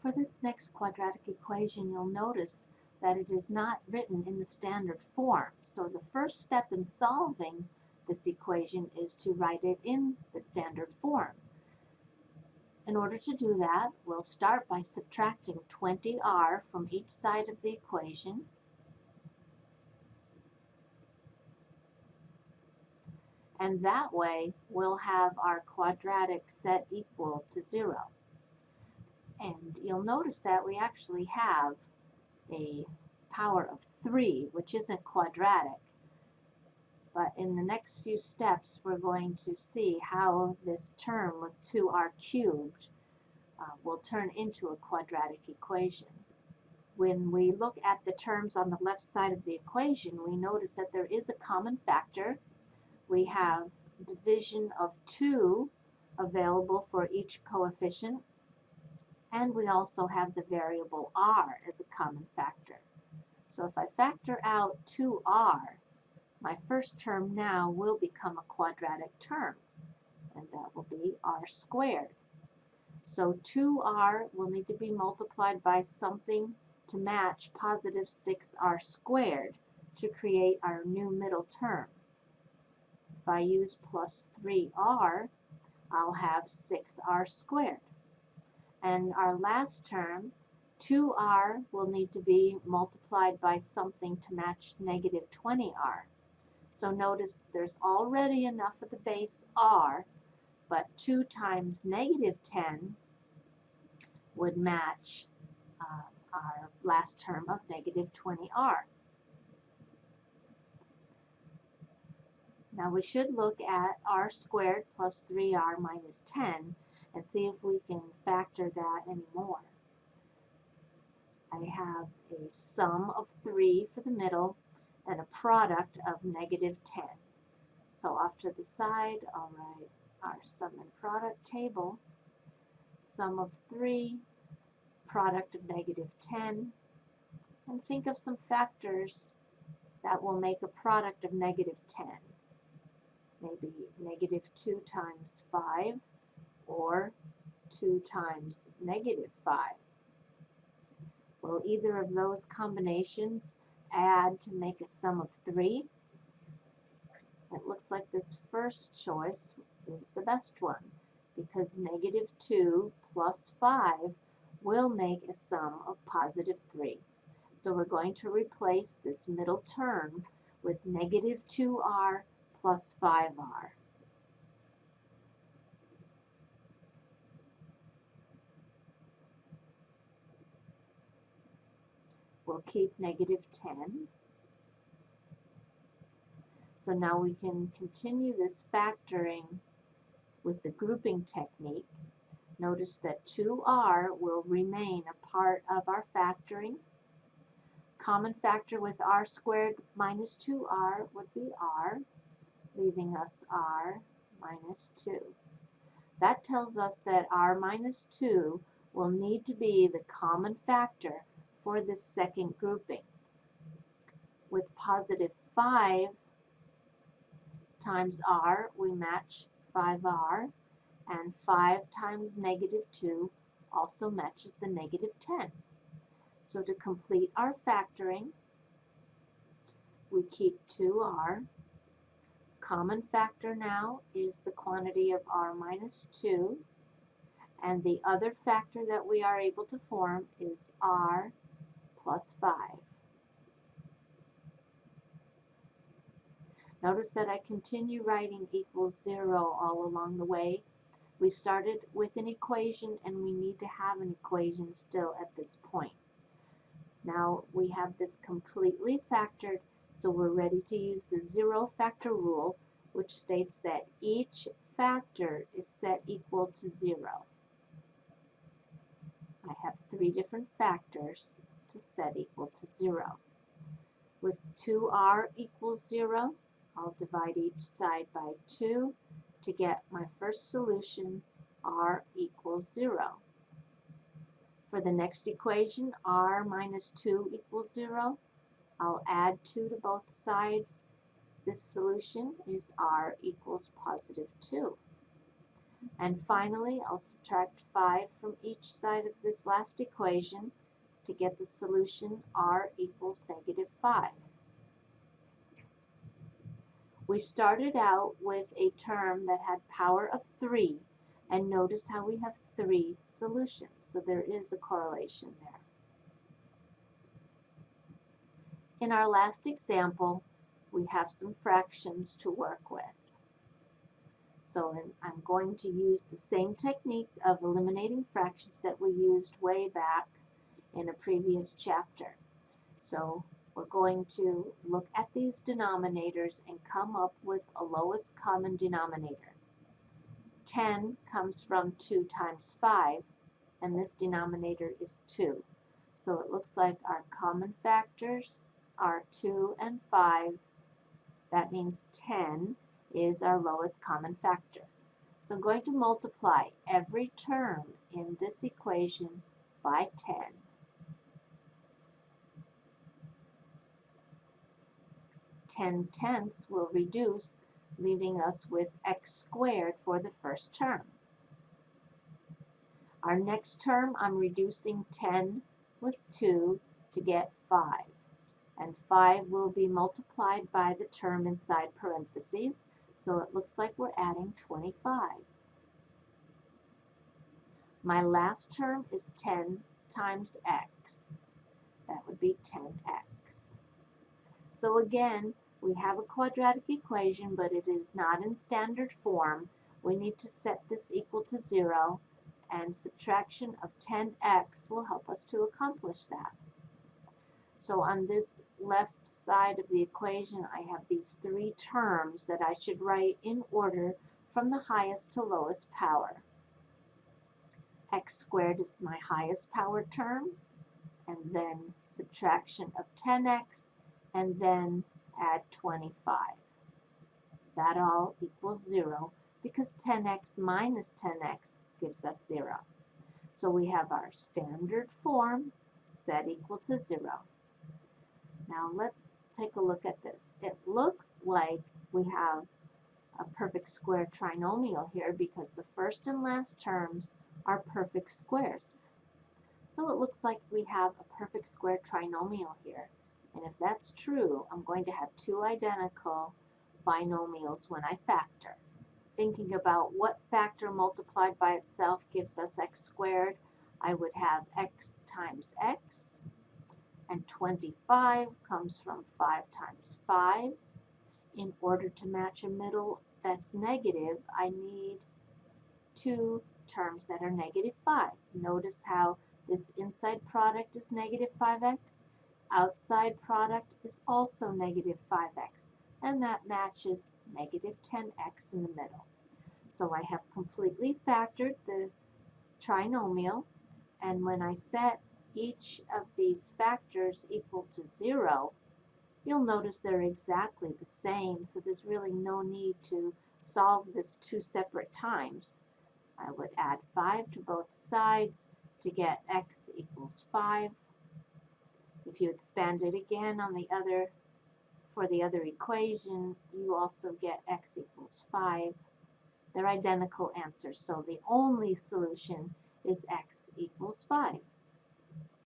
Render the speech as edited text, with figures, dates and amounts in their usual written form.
For this next quadratic equation, you'll notice that it is not written in the standard form. So the first step in solving this equation is to write it in the standard form. In order to do that, we'll start by subtracting 20r from each side of the equation. And that way, we'll have our quadratic set equal to 0. And you'll notice that we actually have a power of 3, which isn't quadratic. But in the next few steps, we're going to see how this term with 2r cubed will turn into a quadratic equation. When we look at the terms on the left side of the equation, we notice that there is a common factor. We have division of 2 available for each coefficient, and we also have the variable r as a common factor. So if I factor out 2r, my first term now will become a quadratic term, and that will be r squared. So 2r will need to be multiplied by something to match positive 6r squared to create our new middle term. If I use plus 3r, I'll have 6r squared. And our last term, 2r, will need to be multiplied by something to match negative 20r. So notice there's already enough of the base r, but 2 times negative 10 would match our last term of negative 20r. Now we should look at r squared plus 3r minus 10 and see if we can factor that anymore. I have a sum of 3 for the middle and a product of negative 10. So off to the side, I'll write our sum and product table. Sum of 3, product of negative 10, and think of some factors that will make a product of negative 10. Maybe negative 2 times 5 or 2 times negative 5. Will either of those combinations add to make a sum of 3? It looks like this first choice is the best one, because negative 2 plus 5 will make a sum of positive 3. So we're going to replace this middle term with negative 2r plus 5r. We'll keep negative 10. So now we can continue this factoring with the grouping technique. Notice that 2r will remain a part of our factoring. Common factor with r squared minus 2r would be r, leaving us r minus 2. That tells us that r minus 2 will need to be the common factor for this second grouping. With positive 5 times r, we match 5r, and 5 times negative 2 also matches the negative 10. So to complete our factoring, we keep 2r. Common factor now is the quantity of r minus 2, and the other factor that we are able to form is r plus 5. Notice that I continue writing equals 0 all along the way. We started with an equation, and we need to have an equation still at this point. Now we have this completely factored, so we're ready to use the zero factor rule, which states that each factor is set equal to 0. I have 3 different factors to set equal to 0. With 2r equals 0, I'll divide each side by 2 to get my first solution, r equals 0. For the next equation, r minus 2 equals 0, I'll add 2 to both sides. This solution is r equals positive 2. And finally, I'll subtract 5 from each side of this last equation to get the solution r equals -5. We started out with a term that had power of 3, and notice how we have 3 solutions, so there is a correlation there. In our last example, we have some fractions to work with. So I'm going to use the same technique of eliminating fractions that we used way back in a previous chapter. So we're going to look at these denominators and come up with a lowest common denominator. 10 comes from 2 times 5, and this denominator is 2. So it looks like our common factors are 2 and 5. That means 10 is our lowest common factor. So I'm going to multiply every term in this equation by 10. 10/10ths will reduce, leaving us with x squared for the first term. Our next term, I'm reducing 10 with 2 to get 5. And 5 will be multiplied by the term inside parentheses, so it looks like we're adding 25. My last term is 10 times x. That would be 10x. So again, we have a quadratic equation, but it is not in standard form. We need to set this equal to 0, and subtraction of 10x will help us to accomplish that. So on this left side of the equation, I have these 3 terms that I should write in order from the highest to lowest power. X squared is my highest power term, and then subtraction of 10x, and then add 25. That all equals 0 because 10x minus 10x gives us 0. So we have our standard form set equal to 0. Now let's take a look at this. It looks like we have a perfect square trinomial here because the first and last terms are perfect squares. So it looks like we have a perfect square trinomial here. And if that's true, I'm going to have 2 identical binomials when I factor. Thinking about what factor multiplied by itself gives us x squared, I would have x times x, and 25 comes from 5 times 5. In order to match a middle that's negative, I need 2 terms that are -5. Notice how this inside product is -5x, outside product is also -5x, and that matches -10x in the middle. So I have completely factored the trinomial, and when I set each of these factors equal to 0, you'll notice they're exactly the same, so there's really no need to solve this 2 separate times. I would add 5 to both sides to get x equals 5. If you expand it again on for the other equation, you also get x equals 5. They're identical answers, so the only solution is x equals 5.